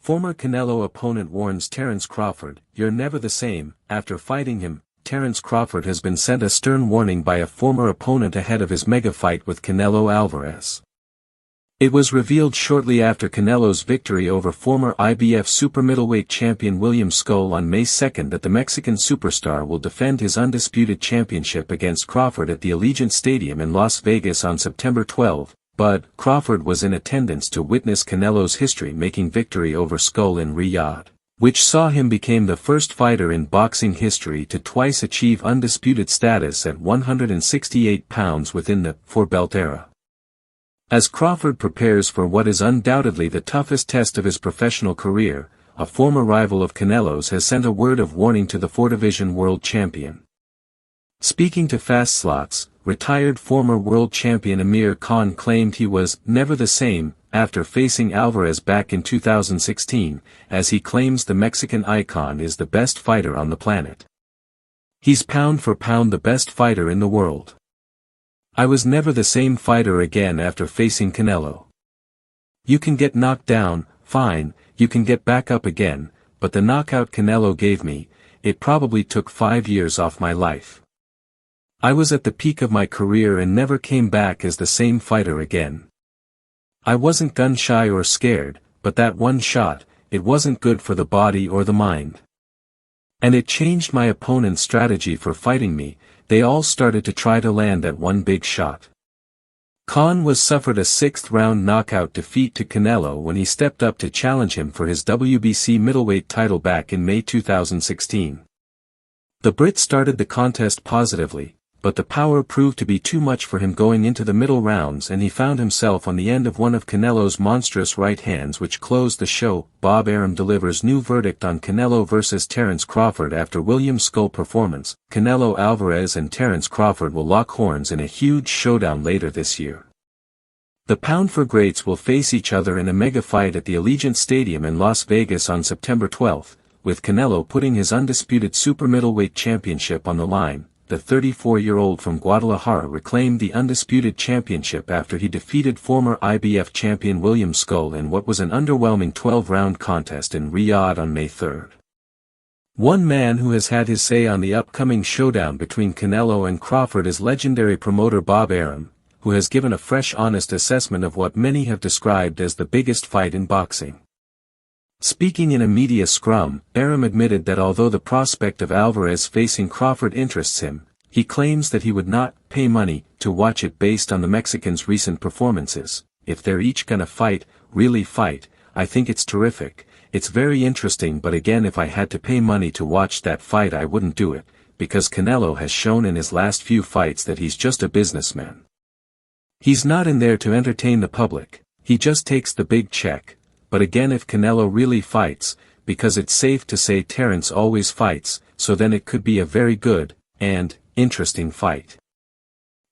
Former Canelo opponent warns Terence Crawford, "You're never the same." After fighting him, Terence Crawford has been sent a stern warning by a former opponent ahead of his mega fight with Canelo Alvarez. It was revealed shortly after Canelo's victory over former IBF super-middleweight champion William Scull on May 2 that the Mexican superstar will defend his undisputed championship against Crawford at the Allegiant Stadium in Las Vegas on September 12, but Crawford was in attendance to witness Canelo's history-making victory over Scull in Riyadh, which saw him become the first fighter in boxing history to twice achieve undisputed status at 168 pounds within the four-belt era. As Crawford prepares for what is undoubtedly the toughest test of his professional career, a former rival of Canelo's has sent a word of warning to the four-division world champion. Speaking to Fast Slots, retired former world champion Amir Khan claimed he was never the same after facing Alvarez back in 2016, as he claims the Mexican icon is the best fighter on the planet. He's pound for pound the best fighter in the world. I was never the same fighter again after facing Canelo. You can get knocked down, fine, you can get back up again, but the knockout Canelo gave me, it probably took 5 years off my life. I was at the peak of my career and never came back as the same fighter again. I wasn't gun-shy or scared, but that one shot, it wasn't good for the body or the mind. And it changed my opponent's strategy for fighting me. They all started to try to land that one big shot. Khan suffered a 6th-round knockout defeat to Canelo when he stepped up to challenge him for his WBC middleweight title back in May 2016. The Brit started the contest positively, but the power proved to be too much for him going into the middle rounds and he found himself on the end of one of Canelo's monstrous right hands which closed the show. Bob Arum delivers new verdict on Canelo vs. Terence Crawford after William Scull performance. Canelo Alvarez and Terence Crawford will lock horns in a huge showdown later this year. The Pound for Greats will face each other in a mega fight at the Allegiant Stadium in Las Vegas on September 12, with Canelo putting his undisputed super-middleweight championship on the line. The 34-year-old from Guadalajara reclaimed the undisputed championship after he defeated former IBF champion William Scull in what was an underwhelming 12-round contest in Riyadh on May 3. One man who has had his say on the upcoming showdown between Canelo and Crawford is legendary promoter Bob Arum, who has given a fresh honest assessment of what many have described as the biggest fight in boxing. Speaking in a media scrum, Arum admitted that although the prospect of Alvarez facing Crawford interests him, he claims that he would not pay money to watch it based on the Mexican's recent performances. If they're each gonna fight, really fight, I think it's terrific, it's very interesting, but again if I had to pay money to watch that fight I wouldn't do it, because Canelo has shown in his last few fights that he's just a businessman. He's not in there to entertain the public, he just takes the big check. But again if Canelo really fights, because it's safe to say Terence always fights, so then it could be a very good, and, interesting fight.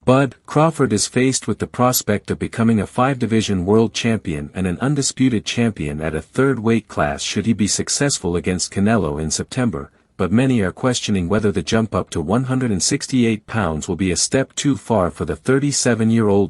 But Crawford is faced with the prospect of becoming a 5-division world champion and an undisputed champion at a 3rd weight class should he be successful against Canelo in September, but many are questioning whether the jump up to 168 pounds will be a step too far for the 37-year-old